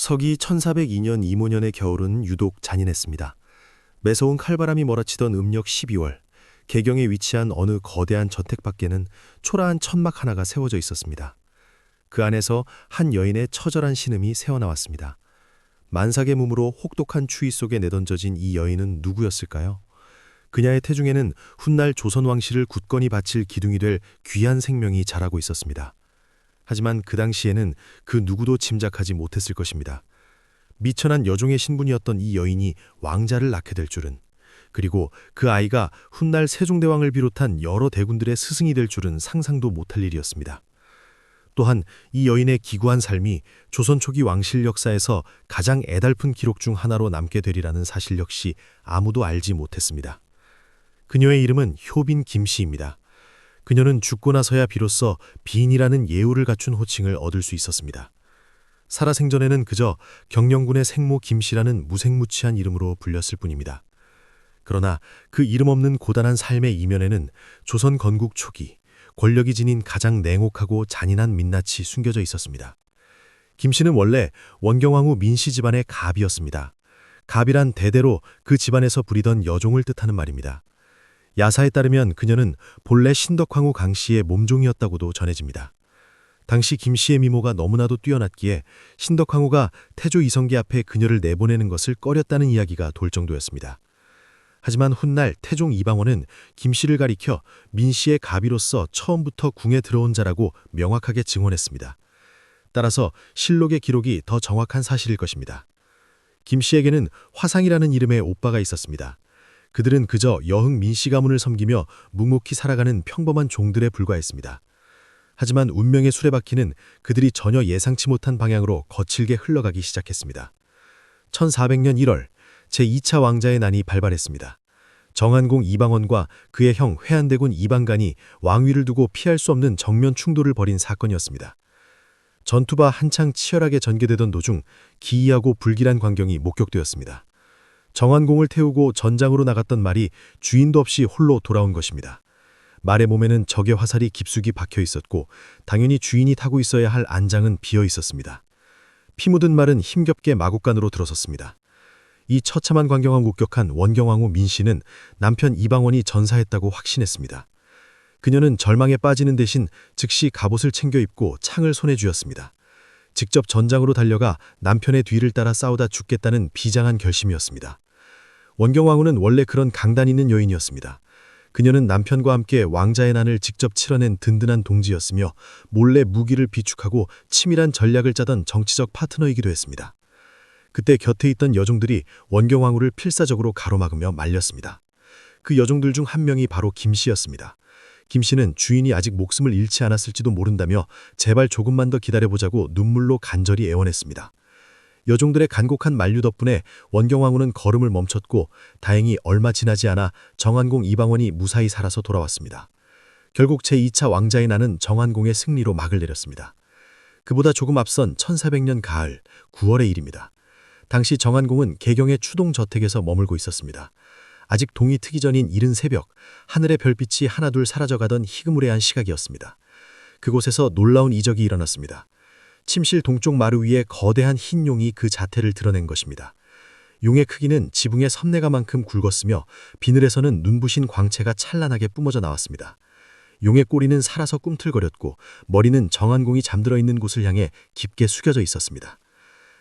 서기 1402년 이모년의 겨울은 유독 잔인했습니다. 매서운 칼바람이 몰아치던 음력 12월, 개경에 위치한 어느 거대한 저택 밖에는 초라한 천막 하나가 세워져 있었습니다. 그 안에서 한 여인의 처절한 신음이 새어나왔습니다. 만삭의 몸으로 혹독한 추위 속에 내던져진 이 여인은 누구였을까요? 그녀의 태중에는 훗날 조선 왕실을 굳건히 바칠 기둥이 될 귀한 생명이 자라고 있었습니다. 하지만 그 당시에는 그 누구도 짐작하지 못했을 것입니다. 미천한 여종의 신분이었던 이 여인이 왕자를 낳게 될 줄은, 그리고 그 아이가 훗날 세종대왕을 비롯한 여러 대군들의 스승이 될 줄은 상상도 못할 일이었습니다. 또한 이 여인의 기구한 삶이 조선 초기 왕실 역사에서 가장 애달픈 기록 중 하나로 남게 되리라는 사실 역시 아무도 알지 못했습니다. 그녀의 이름은 효빈 김씨입니다. 그녀는 죽고 나서야 비로소 비인이라는 예우를 갖춘 호칭을 얻을 수 있었습니다. 살아생전에는 그저 경영군의 생모 김씨라는 무색무취한 이름으로 불렸을 뿐입니다. 그러나 그 이름 없는 고단한 삶의 이면에는 조선 건국 초기 권력이 지닌 가장 냉혹하고 잔인한 민낯이 숨겨져 있었습니다. 김씨는 원래 원경왕후 민씨 집안의 갑이었습니다. 갑이란 대대로 그 집안에서 부리던 여종을 뜻하는 말입니다. 야사에 따르면 그녀는 본래 신덕황후 강씨의 몸종이었다고도 전해집니다. 당시 김씨의 미모가 너무나도 뛰어났기에 신덕황후가 태조 이성계 앞에 그녀를 내보내는 것을 꺼렸다는 이야기가 돌 정도였습니다. 하지만 훗날 태종 이방원은 김씨를 가리켜 민씨의 갑이로서 처음부터 궁에 들어온 자라고 명확하게 증언했습니다. 따라서 실록의 기록이 더 정확한 사실일 것입니다. 김씨에게는 화상이라는 이름의 오빠가 있었습니다. 그들은 그저 여흥 민씨 가문을 섬기며 묵묵히 살아가는 평범한 종들에 불과했습니다. 하지만 운명의 수레바퀴는 그들이 전혀 예상치 못한 방향으로 거칠게 흘러가기 시작했습니다. 1400년 1월, 제2차 왕자의 난이 발발했습니다. 정안공 이방원과 그의 형 회한대군 이방간이 왕위를 두고 피할 수 없는 정면 충돌을 벌인 사건이었습니다. 전투가 한창 치열하게 전개되던 도중 기이하고 불길한 광경이 목격되었습니다. 정안공을 태우고 전장으로 나갔던 말이 주인도 없이 홀로 돌아온 것입니다. 말의 몸에는 적의 화살이 깊숙이 박혀 있었고 당연히 주인이 타고 있어야 할 안장은 비어 있었습니다. 피 묻은 말은 힘겹게 마국간으로 들어섰습니다. 이 처참한 광경을 목격한 원경왕후 민씨는 남편 이방원이 전사했다고 확신했습니다. 그녀는 절망에 빠지는 대신 즉시 갑옷을 챙겨 입고 창을 손에 쥐었습니다. 직접 전장으로 달려가 남편의 뒤를 따라 싸우다 죽겠다는 비장한 결심이었습니다. 원경왕후는 원래 그런 강단 있는 여인이었습니다. 그녀는 남편과 함께 왕자의 난을 직접 치러낸 든든한 동지였으며 몰래 무기를 비축하고 치밀한 전략을 짜던 정치적 파트너이기도 했습니다. 그때 곁에 있던 여종들이 원경왕후를 필사적으로 가로막으며 말렸습니다. 그 여종들 중 한 명이 바로 김씨였습니다. 김씨는 주인이 아직 목숨을 잃지 않았을지도 모른다며 제발 조금만 더 기다려보자고 눈물로 간절히 애원했습니다. 여종들의 간곡한 만류 덕분에 원경왕후는 걸음을 멈췄고 다행히 얼마 지나지 않아 정안공 이방원이 무사히 살아서 돌아왔습니다. 결국 제2차 왕자의 난은 정안공의 승리로 막을 내렸습니다. 그보다 조금 앞선 1400년 가을 9월의 일입니다. 당시 정안공은 개경의 추동 저택에서 머물고 있었습니다. 아직 동이 트기 전인 이른 새벽, 하늘의 별빛이 하나둘 사라져가던 희그무레한 시각이었습니다. 그곳에서 놀라운 이적이 일어났습니다. 침실 동쪽 마루 위에 거대한 흰 용이 그 자태를 드러낸 것입니다. 용의 크기는 지붕의 섬내가만큼 굵었으며 비늘에서는 눈부신 광채가 찬란하게 뿜어져 나왔습니다. 용의 꼬리는 살아서 꿈틀거렸고 머리는 정안공이 잠들어 있는 곳을 향해 깊게 숙여져 있었습니다.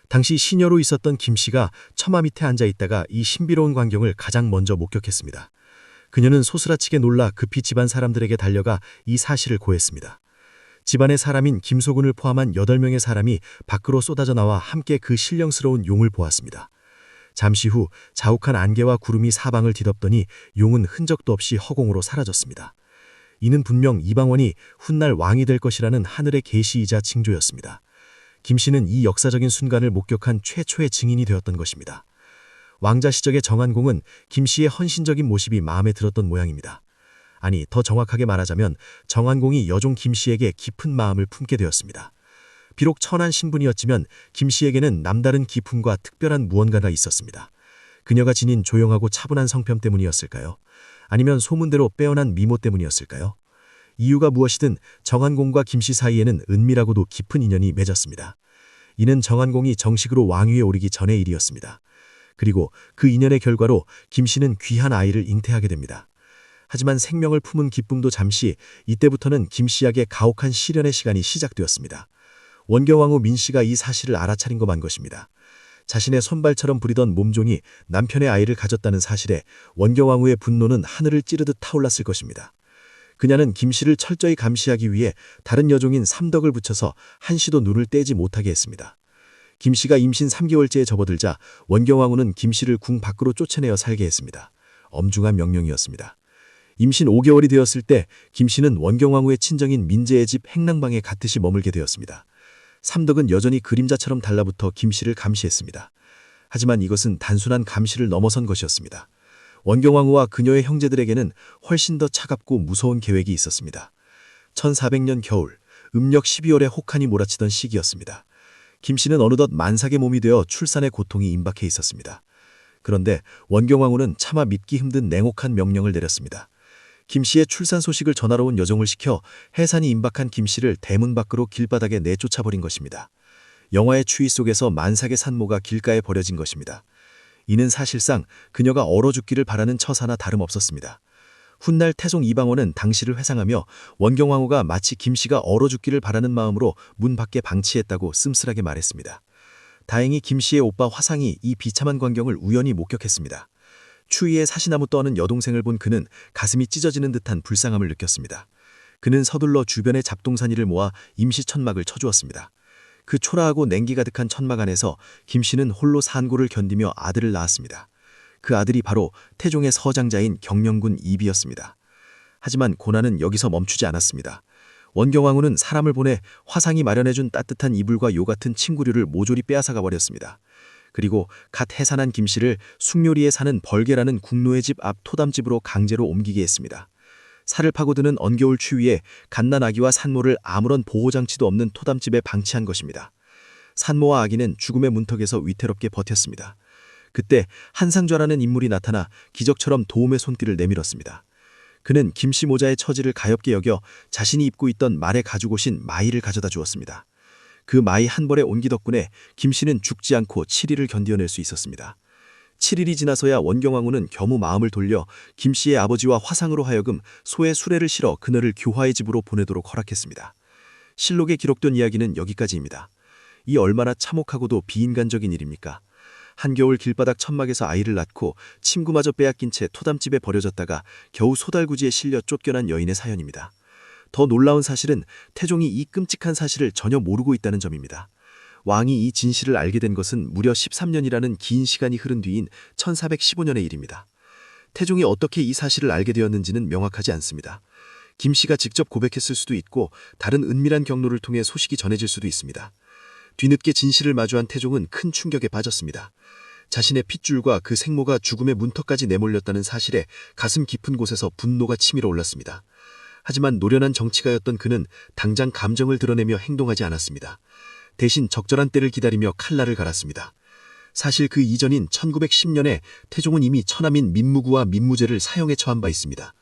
당시 시녀로 있었던 김씨가 처마 밑에 앉아 있다가 이 신비로운 광경을 가장 먼저 목격했습니다. 그녀는 소스라치게 놀라 급히 집안 사람들에게 달려가 이 사실을 고했습니다. 집안의 사람인 김소군을 포함한 8명의 사람이 밖으로 쏟아져 나와 함께 그 신령스러운 용을 보았습니다. 잠시 후 자욱한 안개와 구름이 사방을 뒤덮더니 용은 흔적도 없이 허공으로 사라졌습니다. 이는 분명 이방원이 훗날 왕이 될 것이라는 하늘의 계시이자 징조였습니다. 김씨는 이 역사적인 순간을 목격한 최초의 증인이 되었던 것입니다. 왕자 시적의 정안공은 김씨의 헌신적인 모습이 마음에 들었던 모양입니다. 아니, 더 정확하게 말하자면 정안공이 여종 김씨에게 깊은 마음을 품게 되었습니다. 비록 천한 신분이었지만 김씨에게는 남다른 기품과 특별한 무언가가 있었습니다. 그녀가 지닌 조용하고 차분한 성품 때문이었을까요? 아니면 소문대로 빼어난 미모 때문이었을까요? 이유가 무엇이든 정안공과 김씨 사이에는 은밀하고도 깊은 인연이 맺었습니다. 이는 정안공이 정식으로 왕위에 오르기 전의 일이었습니다. 그리고 그 인연의 결과로 김씨는 귀한 아이를 잉태하게 됩니다. 하지만 생명을 품은 기쁨도 잠시, 이때부터는 김씨에게 가혹한 시련의 시간이 시작되었습니다. 원경왕후 민씨가 이 사실을 알아차린 것만 것입니다. 자신의 손발처럼 부리던 몸종이 남편의 아이를 가졌다는 사실에 원경왕후의 분노는 하늘을 찌르듯 타올랐을 것입니다. 그녀는 김씨를 철저히 감시하기 위해 다른 여종인 삼덕을 붙여서 한시도 눈을 떼지 못하게 했습니다. 김씨가 임신 3개월째에 접어들자 원경왕후는 김씨를 궁 밖으로 쫓아내어 살게 했습니다. 엄중한 명령이었습니다. 임신 5개월이 되었을 때 김씨는 원경왕후의 친정인 민재의 집 행랑방에 갓듯이 머물게 되었습니다. 삼덕은 여전히 그림자처럼 달라붙어 김씨를 감시했습니다. 하지만 이것은 단순한 감시를 넘어선 것이었습니다. 원경왕후와 그녀의 형제들에게는 훨씬 더 차갑고 무서운 계획이 있었습니다. 1400년 겨울, 음력 12월에 혹한이 몰아치던 시기였습니다. 김씨는 어느덧 만삭의 몸이 되어 출산의 고통이 임박해 있었습니다. 그런데 원경왕후는 차마 믿기 힘든 냉혹한 명령을 내렸습니다. 김씨의 출산 소식을 전하러 온 여종을 시켜 해산이 임박한 김씨를 대문 밖으로 길바닥에 내쫓아버린 것입니다. 영화의 추위 속에서 만삭의 산모가 길가에 버려진 것입니다. 이는 사실상 그녀가 얼어 죽기를 바라는 처사나 다름없었습니다. 훗날 태종 이방원은 당시를 회상하며 원경왕후가 마치 김씨가 얼어 죽기를 바라는 마음으로 문 밖에 방치했다고 씀씀하게 말했습니다. 다행히 김씨의 오빠 화상이 이 비참한 광경을 우연히 목격했습니다. 추위에 사시나무 떠는 여동생을 본 그는 가슴이 찢어지는 듯한 불쌍함을 느꼈습니다. 그는 서둘러 주변의 잡동사니를 모아 임시 천막을 쳐주었습니다. 그 초라하고 냉기 가득한 천막 안에서 김씨는 홀로 산고를 견디며 아들을 낳았습니다. 그 아들이 바로 태종의 서장자인 경영군 이비였습니다. 하지만 고난은 여기서 멈추지 않았습니다. 원경왕후는 사람을 보내 화상이 마련해준 따뜻한 이불과 요 같은 침구류를 모조리 빼앗아가 버렸습니다. 그리고 갓 해산한 김씨를 숭요리에 사는 벌개라는 국노의 집 앞 토담집으로 강제로 옮기게 했습니다. 살을 파고드는 언겨울 추위에 갓난 아기와 산모를 아무런 보호장치도 없는 토담집에 방치한 것입니다. 산모와 아기는 죽음의 문턱에서 위태롭게 버텼습니다. 그때 한상좌라는 인물이 나타나 기적처럼 도움의 손길을 내밀었습니다. 그는 김씨 모자의 처지를 가엾게 여겨 자신이 입고 있던 말의 가죽옷인 마이를 가져다 주었습니다. 그 마이 한 벌의 온기 덕분에 김씨는 죽지 않고 7일을 견뎌낼 수 있었습니다. 7일이 지나서야 원경왕후는 겨무 마음을 돌려 김씨의 아버지와 화상으로 하여금 소의 수레를 실어 그녀를 교화의 집으로 보내도록 허락했습니다. 실록에 기록된 이야기는 여기까지입니다. 이 얼마나 참혹하고도 비인간적인 일입니까? 한겨울 길바닥 천막에서 아이를 낳고 침구마저 빼앗긴 채 토담집에 버려졌다가 겨우 소달구지에 실려 쫓겨난 여인의 사연입니다. 더 놀라운 사실은 태종이 이 끔찍한 사실을 전혀 모르고 있다는 점입니다. 왕이 이 진실을 알게 된 것은 무려 13년이라는 긴 시간이 흐른 뒤인 1415년의 일입니다. 태종이 어떻게 이 사실을 알게 되었는지는 명확하지 않습니다. 김씨가 직접 고백했을 수도 있고 다른 은밀한 경로를 통해 소식이 전해질 수도 있습니다. 뒤늦게 진실을 마주한 태종은 큰 충격에 빠졌습니다. 자신의 핏줄과 그 생모가 죽음의 문턱까지 내몰렸다는 사실에 가슴 깊은 곳에서 분노가 치밀어 올랐습니다. 하지만 노련한 정치가였던 그는 당장 감정을 드러내며 행동하지 않았습니다. 대신 적절한 때를 기다리며 칼날을 갈았습니다. 사실 그 이전인 1910년에 태종은 이미 처남인 민무구와 민무제를 사형에 처한 바 있습니다.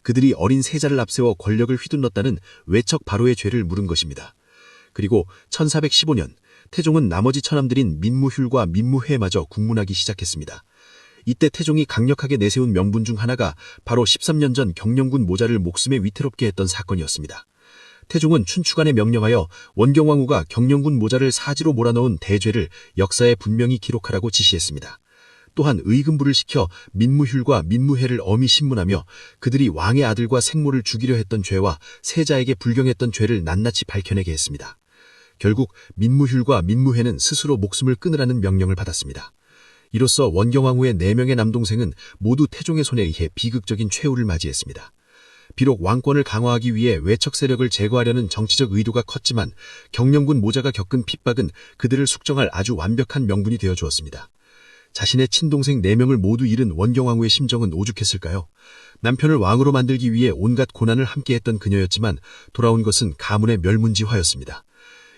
그들이 어린 세자를 앞세워 권력을 휘둘렀다는 외척 바로의 죄를 물은 것입니다. 그리고 1415년 태종은 나머지 처남들인 민무휼과 민무회마저 국문하기 시작했습니다. 이때 태종이 강력하게 내세운 명분 중 하나가 바로 13년 전 경영군 모자를 목숨에 위태롭게 했던 사건이었습니다. 태종은 춘추관에 명령하여 원경왕후가 경영군 모자를 사지로 몰아넣은 대죄를 역사에 분명히 기록하라고 지시했습니다. 또한 의금부를 시켜 민무휼과 민무회를 엄히 신문하며 그들이 왕의 아들과 생모를 죽이려 했던 죄와 세자에게 불경했던 죄를 낱낱이 밝혀내게 했습니다. 결국 민무휼과 민무회는 스스로 목숨을 끊으라는 명령을 받았습니다. 이로써 원경왕후의 4명의 남동생은 모두 태종의 손에 의해 비극적인 최후를 맞이했습니다. 비록 왕권을 강화하기 위해 외척 세력을 제거하려는 정치적 의도가 컸지만 경영군 모자가 겪은 핍박은 그들을 숙정할 아주 완벽한 명분이 되어 주었습니다. 자신의 친동생 4명을 모두 잃은 원경왕후의 심정은 오죽했을까요? 남편을 왕으로 만들기 위해 온갖 고난을 함께했던 그녀였지만 돌아온 것은 가문의 멸문지화였습니다.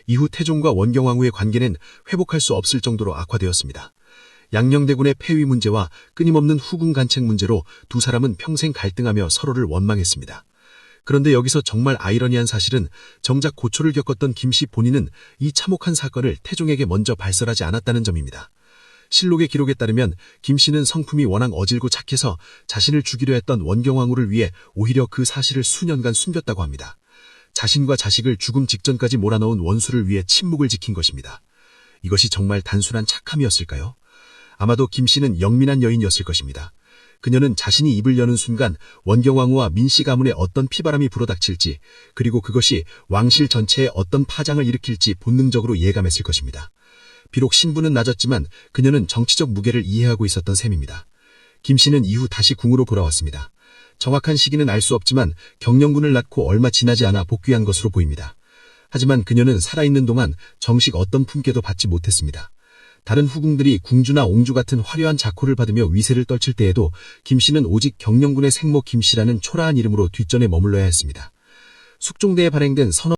이후 태종과 원경왕후의 관계는 회복할 수 없을 정도로 악화되었습니다. 양녕대군의 폐위 문제와 끊임없는 후궁 간책 문제로 두 사람은 평생 갈등하며 서로를 원망했습니다. 그런데 여기서 정말 아이러니한 사실은 정작 고초를 겪었던 김씨 본인은 이 참혹한 사건을 태종에게 먼저 발설하지 않았다는 점입니다. 실록의 기록에 따르면 김씨는 성품이 워낙 어질고 착해서 자신을 죽이려 했던 원경왕후를 위해 오히려 그 사실을 수년간 숨겼다고 합니다. 자신과 자식을 죽음 직전까지 몰아넣은 원수를 위해 침묵을 지킨 것입니다. 이것이 정말 단순한 착함이었을까요? 아마도 김씨는 영민한 여인이었을 것입니다. 그녀는 자신이 입을 여는 순간 원경왕후와 민씨 가문에 어떤 피바람이 불어닥칠지, 그리고 그것이 왕실 전체에 어떤 파장을 일으킬지 본능적으로 예감했을 것입니다. 비록 신분은 낮았지만 그녀는 정치적 무게를 이해하고 있었던 셈입니다. 김씨는 이후 다시 궁으로 돌아왔습니다. 정확한 시기는 알 수 없지만 경영군을 낳고 얼마 지나지 않아 복귀한 것으로 보입니다. 하지만 그녀는 살아있는 동안 정식 어떤 품격도 받지 못했습니다. 다른 후궁들이 궁주나 옹주 같은 화려한 자코를 받으며 위세를 떨칠 때에도 김씨는 오직 경영군의 생모 김씨라는 초라한 이름으로 뒷전에 머물러야 했습니다. 숙종대에 발행된 선언